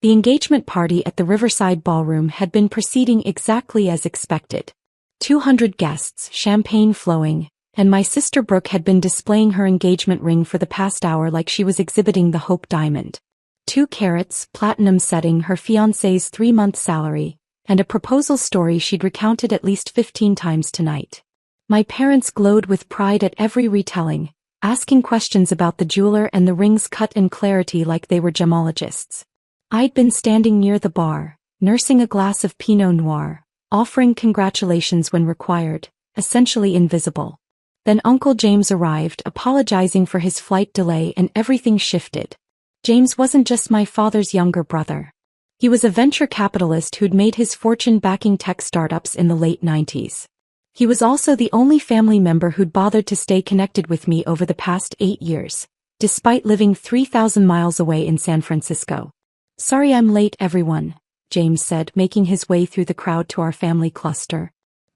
The engagement party at the Riverside Ballroom had been proceeding exactly as expected. 200 guests, champagne flowing, and my sister Brooke had been displaying her engagement ring for the past hour like she was exhibiting the Hope Diamond. 2 carats, platinum setting her fiancé's 3-month salary, and a proposal story she'd recounted at least 15 times tonight. My parents glowed with pride at every retelling, asking questions about the jeweler and the ring's cut and clarity like they were gemologists. I'd been standing near the bar, nursing a glass of Pinot Noir, offering congratulations when required, essentially invisible. Then Uncle James arrived, apologizing for his flight delay, and everything shifted. James wasn't just my father's younger brother. He was a venture capitalist who'd made his fortune backing tech startups in the late 90s. He was also the only family member who'd bothered to stay connected with me over the past 8 years, despite living 3,000 miles away in San Francisco. "Sorry I'm late, everyone," James said, making his way through the crowd to our family cluster.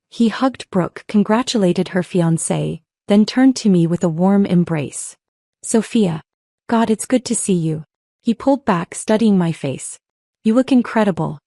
He hugged Brooke, congratulated her fiancé, then turned to me with a warm embrace. "Sophia. God, it's good to see you." He pulled back, studying my face. "You look incredible.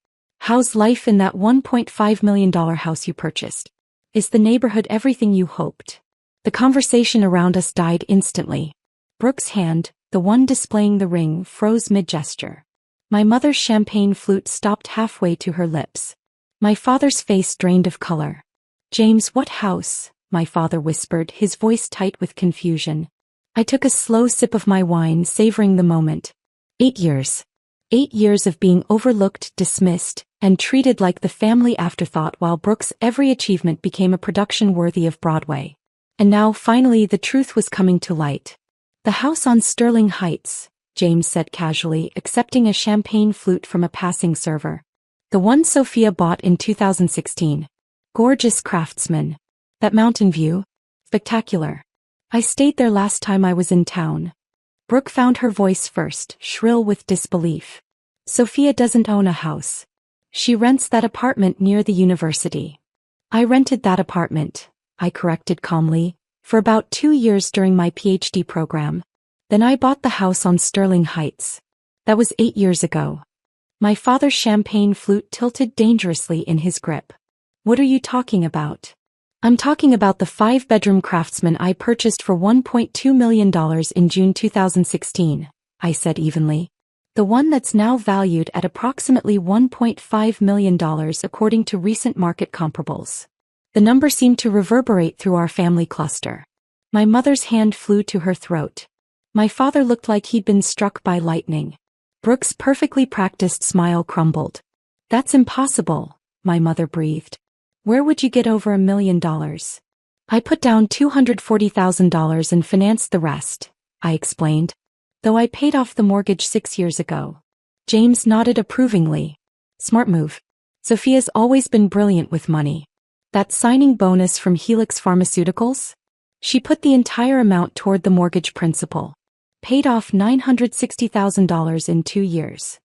How's life in that $1.5 million house you purchased? Is the neighborhood everything you hoped?" The conversation around us died instantly. Brooke's hand, the one displaying the ring, froze mid-gesture. My mother's champagne flute stopped halfway to her lips. My father's face drained of color. "James, what house?" my father whispered, his voice tight with confusion. I took a slow sip of my wine, savoring the moment. 8 years. 8 years of being overlooked, dismissed, and treated like the family afterthought, while Brooke's every achievement became a production worthy of Broadway. And now, finally, the truth was coming to light. "The house on Sterling Heights," James said casually, accepting a champagne flute from a passing server. "The one Sophia bought in 2016. Gorgeous craftsman. That mountain view? Spectacular. I stayed there last time I was in town." Brooke found her voice first, shrill with disbelief. "Sophia doesn't own a house. She rents that apartment near the university." "I rented that apartment," I corrected calmly, "for about 2 years during my PhD program. Then I bought the house on Sterling Heights. That was 8 years ago." My father's champagne flute tilted dangerously in his grip. "What are you talking about?" "I'm talking about the 5-bedroom Craftsman I purchased for $1.2 million in June 2016, I said evenly. "The one that's now valued at approximately $1.5 million according to recent market comparables." The number seemed to reverberate through our family cluster. My mother's hand flew to her throat. My father looked like he'd been struck by lightning. Brooke's perfectly practiced smile crumbled. "That's impossible," my mother breathed. "Where would you get over $1 million?" "I put down $240,000 and financed the rest," I explained. "Though I paid off the mortgage 6 years ago." James nodded approvingly. "Smart move. Sophia's always been brilliant with money. That signing bonus from Helix Pharmaceuticals? She put the entire amount toward the mortgage principal. Paid off $960,000 in 2 years.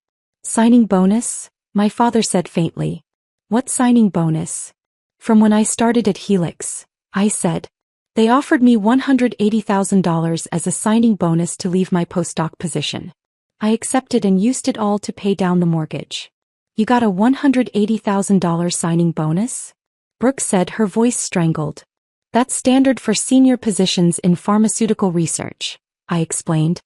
Signing bonus?" my father said faintly. "What signing bonus?" "From when I started at Helix," I said. "They offered me $180,000 as a signing bonus to leave my postdoc position. I accepted and used it all to pay down the mortgage." "You got a $180,000 signing bonus?" Brooke said, her voice strangled. "That's standard for senior positions in pharmaceutical research," I explained.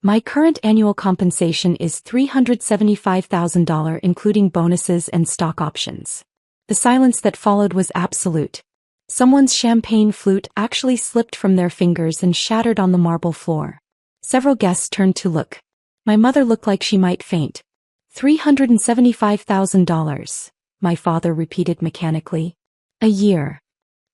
"My current annual compensation is $375,000 including bonuses and stock options." The silence that followed was absolute. Someone's champagne flute actually slipped from their fingers and shattered on the marble floor. Several guests turned to look. My mother looked like she might faint. $375,000, my father repeated mechanically. "A year.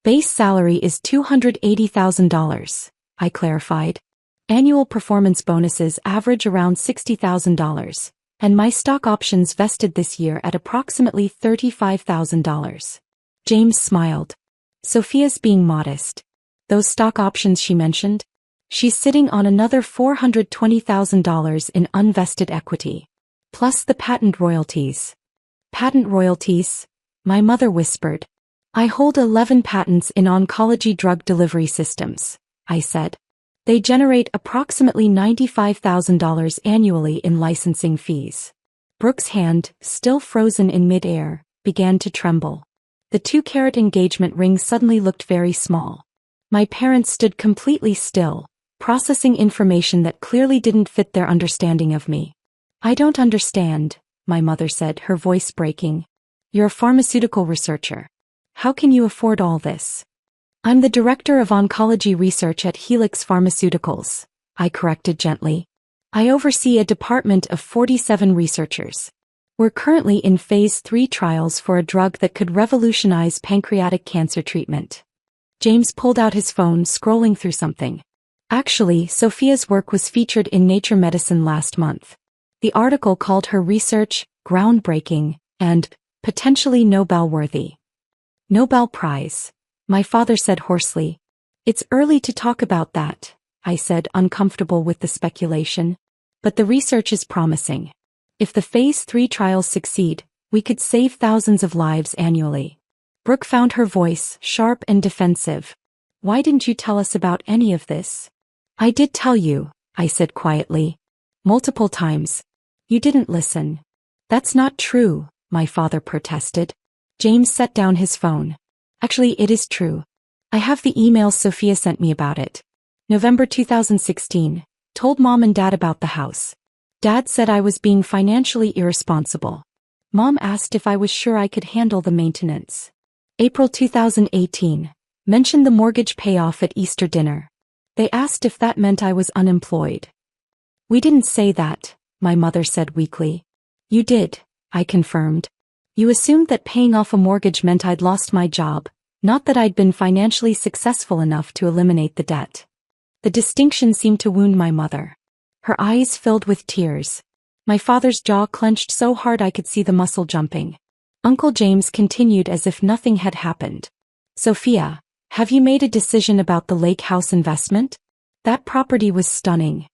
Base salary is $280,000, I clarified. Annual performance bonuses average around $60,000, and my stock options vested this year at approximately $35,000. James smiled. "Sophia's being modest. Those stock options she mentioned? She's sitting on another $420,000 in unvested equity. Plus the patent royalties." "Patent royalties?" my mother whispered. "I hold 11 patents in oncology drug delivery systems," I said. "They generate approximately $95,000 annually in licensing fees." Brooke's hand, still frozen in midair, began to tremble. The 2-carat engagement ring suddenly looked very small. My parents stood completely still, processing information that clearly didn't fit their understanding of me. "I don't understand," my mother said, her voice breaking. "You're a pharmaceutical researcher. How can you afford all this?" "I'm the director of oncology research at Helix Pharmaceuticals," I corrected gently. "I oversee a department of 47 researchers. We're currently in phase 3 trials for a drug that could revolutionize pancreatic cancer treatment." James pulled out his phone, scrolling through something. Actually, Sophia's work was featured in Nature Medicine last month. The article called her research groundbreaking and potentially Nobel-worthy. "Nobel Prize," my father said hoarsely. "It's early to talk about that," I said, uncomfortable with the speculation. "But the research is promising. If the phase 3 trials succeed, we could save thousands of lives annually." Brooke found her voice sharp and defensive. "Why didn't you tell us about any of this?" "I did tell you," I said quietly. "Multiple times. You didn't listen." "That's not true," my father protested. James set down his phone. "Actually, it is true. I have the emails Sophia sent me about it. November 2016. Told Mom and Dad about the house. Dad said I was being financially irresponsible. Mom asked if I was sure I could handle the maintenance. April 2018. Mentioned the mortgage payoff at Easter dinner. They asked if that meant I was unemployed. We didn't say that," my mother said weakly. "You did," I confirmed. "You assumed that paying off a mortgage meant I'd lost my job, not that I'd been financially successful enough to eliminate the debt." The distinction seemed to wound my mother. Her eyes filled with tears. My father's jaw clenched so hard I could see the muscle jumping. Uncle James continued as if nothing had happened. "Sophia, have you made a decision about the lake house investment? That property was stunning."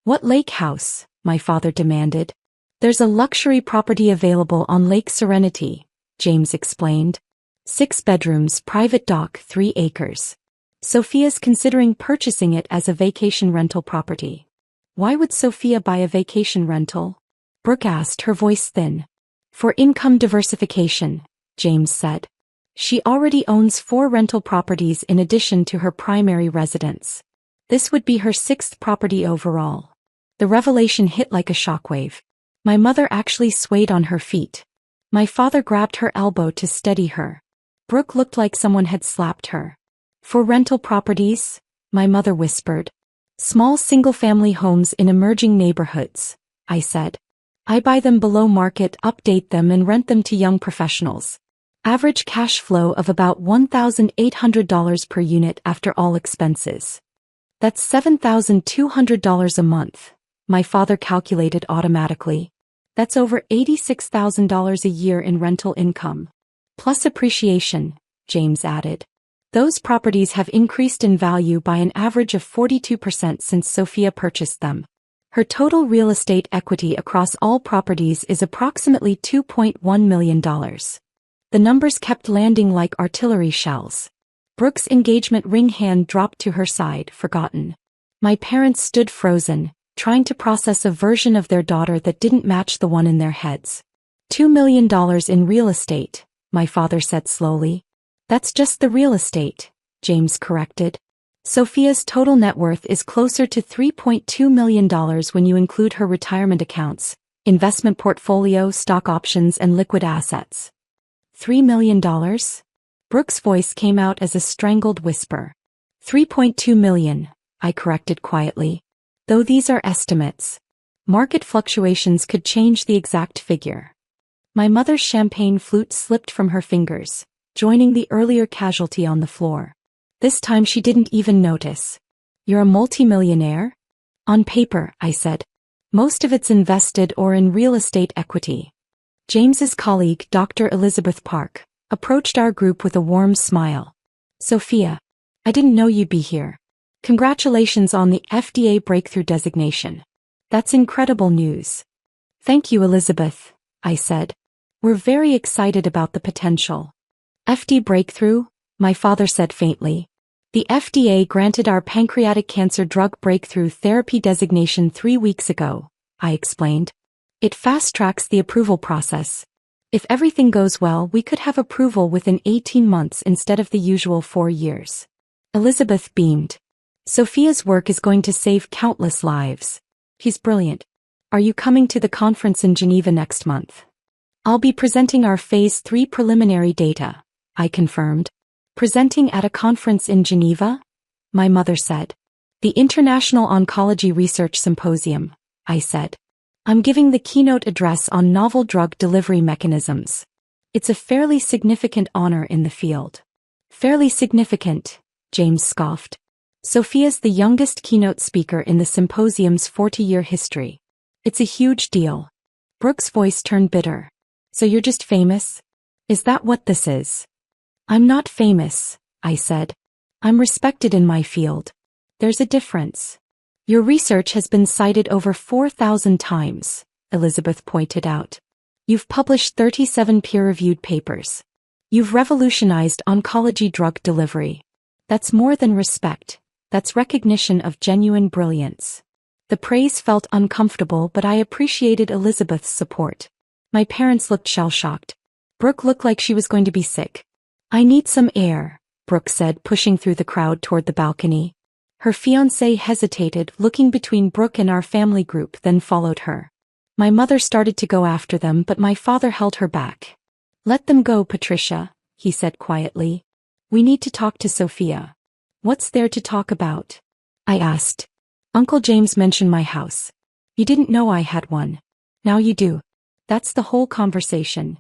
"What lake house?" my father demanded. "There's a luxury property available on Lake Serenity," James explained. 6 bedrooms, private dock, 3 acres. Sophia's considering purchasing it as a vacation rental property. "Why would Sophia buy a vacation rental?" Brooke asked, her voice thin. "For income diversification," James said. "She already owns 4 rental properties in addition to her primary residence. This would be her 6th property overall." The revelation hit like a shockwave. My mother actually swayed on her feet. My father grabbed her elbow to steady her. Brooke looked like someone had slapped her. "For rental properties," my mother whispered. "Small single-family homes in emerging neighborhoods," I said. "I buy them below market, update them and rent them to young professionals. Average cash flow of about $1,800 per unit after all expenses. That's $7,200 a month," my father calculated automatically. "That's over $86,000 a year in rental income. Plus appreciation," James added. "Those properties have increased in value by an average of 42% since Sophia purchased them. Her total real estate equity across all properties is approximately $2.1 million. The numbers kept landing like artillery shells. Brooke's engagement ring hand dropped to her side, forgotten. My parents stood frozen, trying to process a version of their daughter that didn't match the one in their heads. $2 million in real estate, my father said slowly. "That's just the real estate," James corrected. "Sophia's total net worth is closer to $3.2 million when you include her retirement accounts, investment portfolio, stock options and liquid assets." $3 million? Brooke's voice came out as a strangled whisper. $3.2 million, I corrected quietly. Though these are estimates. Market fluctuations could change the exact figure. My mother's champagne flute slipped from her fingers, joining the earlier casualty on the floor. This time she didn't even notice. "You're a multimillionaire?" "On paper," I said. "Most of it's invested or in real estate equity." James's colleague, Dr. Elizabeth Park, approached our group with a warm smile. "Sophia, I didn't know you'd be here. Congratulations on the FDA breakthrough designation. That's incredible news." "Thank you, Elizabeth," I said. "We're very excited about the potential." "FDA breakthrough?" my father said faintly. "The FDA granted our pancreatic cancer drug breakthrough therapy designation 3 weeks ago," I explained. It fast-tracks the approval process. If everything goes well, we could have approval within 18 months instead of the usual 4 years. Elizabeth beamed. Sophia's work is going to save countless lives. He's brilliant. Are you coming to the conference in Geneva next month? I'll be presenting our Phase 3 preliminary data, I confirmed. Presenting at a conference in Geneva? My mother said. The International Oncology Research Symposium, I said. I'm giving the keynote address on novel drug delivery mechanisms. It's a fairly significant honor in the field. Fairly significant, James scoffed. Sophia's the youngest keynote speaker in the symposium's 40-year history. It's a huge deal. Brooke's voice turned bitter. So you're just famous? Is that what this is? I'm not famous, I said. I'm respected in my field. There's a difference. Your research has been cited over 4,000 times, Elizabeth pointed out. You've published 37 peer-reviewed papers. You've revolutionized oncology drug delivery. That's more than respect. That's recognition of genuine brilliance. The praise felt uncomfortable, but I appreciated Elizabeth's support. My parents looked shell-shocked. Brooke looked like she was going to be sick. I need some air, Brooke said, pushing through the crowd toward the balcony. Her fiancé hesitated, looking between Brooke and our family group, then followed her. My mother started to go after them, but my father held her back. Let them go, Patricia, he said quietly. We need to talk to Sophia. What's there to talk about? I asked. Uncle James mentioned my house. You didn't know I had one. Now you do. That's the whole conversation.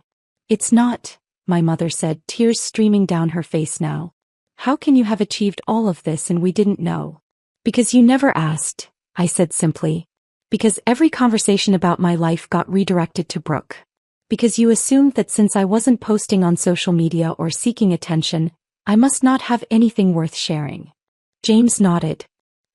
It's not, my mother said, tears streaming down her face now. How can you have achieved all of this and we didn't know? Because you never asked, I said simply. Because every conversation about my life got redirected to Brooke. Because you assumed that since I wasn't posting on social media or seeking attention, I must not have anything worth sharing. James nodded.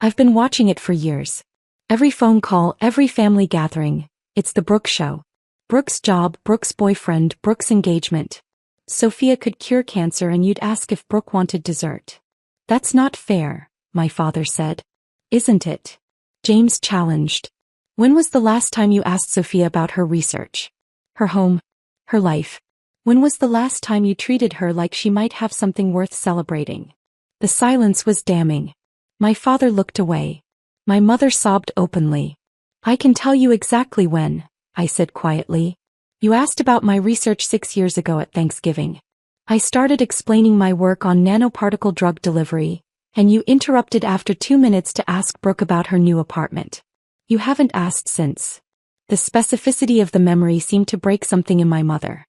I've been watching it for years. Every phone call, every family gathering, it's the Brooke show. Brooke's job, Brooke's boyfriend, Brooke's engagement. Sophia could cure cancer and you'd ask if Brooke wanted dessert. That's not fair, my father said. Isn't it? James challenged. When was the last time you asked Sophia about her research? Her home? Her life? When was the last time you treated her like she might have something worth celebrating? The silence was damning. My father looked away. My mother sobbed openly. I can tell you exactly when, I said quietly. You asked about my research 6 years ago at Thanksgiving. I started explaining my work on nanoparticle drug delivery, and you interrupted after 2 minutes to ask Brooke about her new apartment. You haven't asked since. The specificity of the memory seemed to break something in my mother.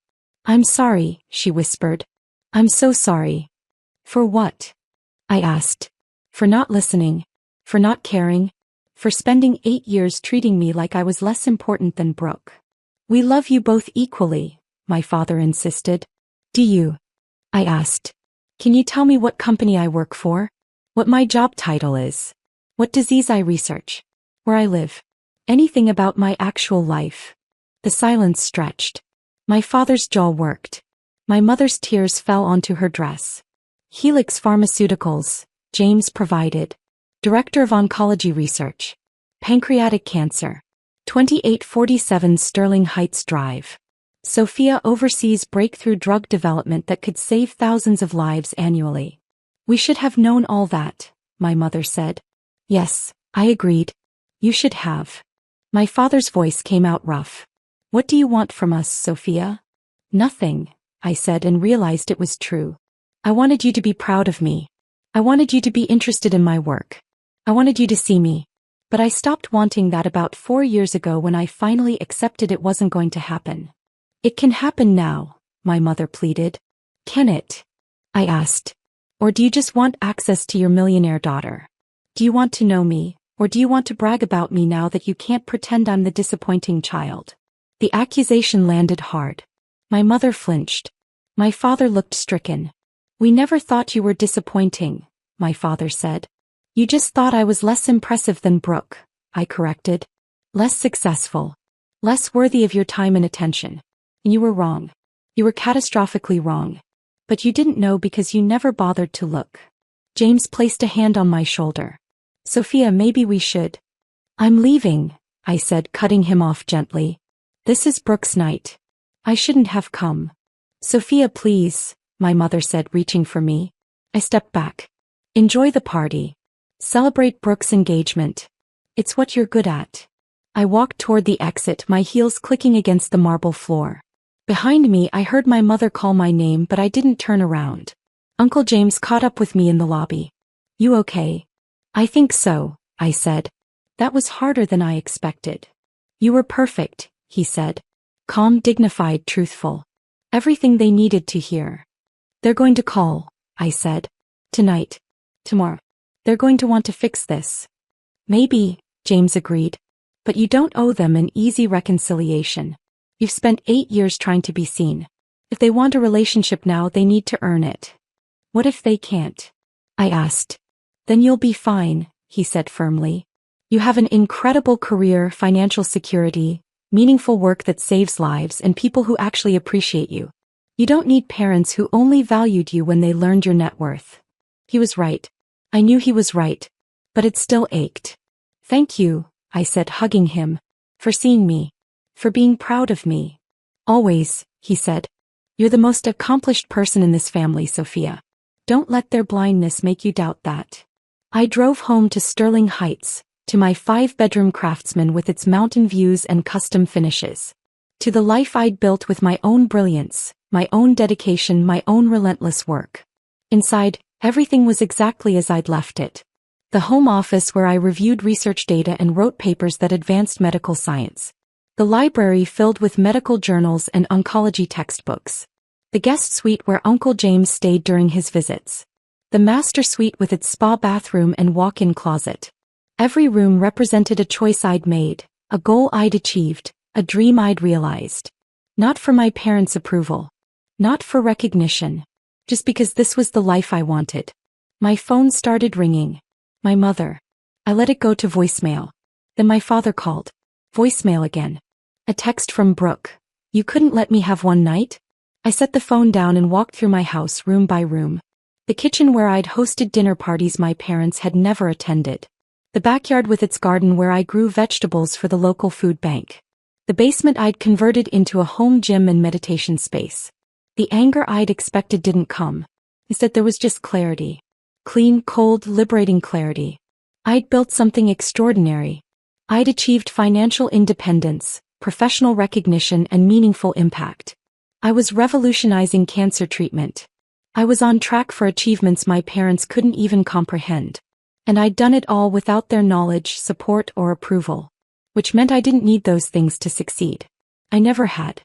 I'm sorry, she whispered. I'm so sorry. For what? I asked. For not listening. For not caring. For spending 8 years treating me like I was less important than Brooke. We love you both equally, my father insisted. Do you? I asked. Can you tell me what company I work for? What my job title is? What disease I research? Where I live? Anything about my actual life? The silence stretched. My father's jaw worked. My mother's tears fell onto her dress. Helix Pharmaceuticals, James provided. Director of Oncology Research. Pancreatic cancer. 2847 Sterling Heights Drive. Sophia oversees breakthrough drug development that could save thousands of lives annually. We should have known all that, my mother said. Yes, I agreed. You should have. My father's voice came out rough. What do you want from us, Sophia? Nothing, I said and realized it was true. I wanted you to be proud of me. I wanted you to be interested in my work. I wanted you to see me. But I stopped wanting that about 4 years ago when I finally accepted it wasn't going to happen. It can happen now, my mother pleaded. Can it? I asked. Or do you just want access to your millionaire daughter? Do you want to know me, or do you want to brag about me now that you can't pretend I'm the disappointing child? The accusation landed hard. My mother flinched. My father looked stricken. We never thought you were disappointing, my father said. You just thought I was less impressive than Brooke, I corrected. Less successful. Less worthy of your time and attention. And you were wrong. You were catastrophically wrong. But you didn't know because you never bothered to look. James placed a hand on my shoulder. Sophia, maybe we should. I'm leaving, I said, cutting him off gently. This is Brooke's night. I shouldn't have come. Sophia, please, my mother said, reaching for me. I stepped back. Enjoy the party. Celebrate Brooke's engagement. It's what you're good at. I walked toward the exit, my heels clicking against the marble floor. Behind me, I heard my mother call my name, but I didn't turn around. Uncle James caught up with me in the lobby. You okay? I think so, I said. That was harder than I expected. You were perfect, he said. Calm, dignified, truthful. Everything they needed to hear. They're going to call, I said. Tonight. Tomorrow. They're going to want to fix this. Maybe, James agreed. But you don't owe them an easy reconciliation. You've spent 8 years trying to be seen. If they want a relationship now, they need to earn it. What if they can't? I asked. Then you'll be fine, he said firmly. You have an incredible career, financial security, meaningful work that saves lives, and people who actually appreciate you. You don't need parents who only valued you when they learned your net worth. He was right. I knew he was right. But it still ached. Thank you, I said, hugging him. For seeing me. For being proud of me. Always, he said. You're the most accomplished person in this family, Sophia. Don't let their blindness make you doubt that. I drove home to Sterling Heights, to my 5-bedroom Craftsman with its mountain views and custom finishes. To the life I'd built with my own brilliance, my own dedication, my own relentless work. Inside, everything was exactly as I'd left it. The home office where I reviewed research data and wrote papers that advanced medical science. The library filled with medical journals and oncology textbooks. The guest suite where Uncle James stayed during his visits. The master suite with its spa bathroom and walk-in closet. Every room represented a choice I'd made, a goal I'd achieved, a dream I'd realized. Not for my parents' approval. Not for recognition. Just because this was the life I wanted. My phone started ringing. My mother. I let it go to voicemail. Then my father called. Voicemail again. A text from Brooke. You couldn't let me have one night? I set the phone down and walked through my house room by room. The kitchen where I'd hosted dinner parties my parents had never attended. The backyard with its garden where I grew vegetables for the local food bank. The basement I'd converted into a home gym and meditation space. The anger I'd expected didn't come. Instead, there was just clarity. Clean, cold, liberating clarity. I'd built something extraordinary. I'd achieved financial independence, professional recognition, and meaningful impact. I was revolutionizing cancer treatment. I was on track for achievements my parents couldn't even comprehend. And I'd done it all without their knowledge, support, or approval. Which meant I didn't need those things to succeed. I never had.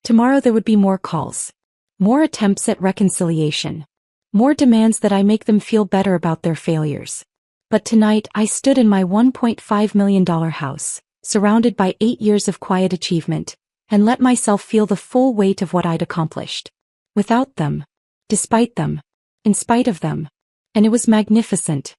Tomorrow there would be more calls. More attempts at reconciliation. More demands that I make them feel better about their failures. But tonight I stood in my $1.5 million house, surrounded by 8 years of quiet achievement, and let myself feel the full weight of what I'd accomplished. Without them. Despite them. In spite of them. And it was magnificent.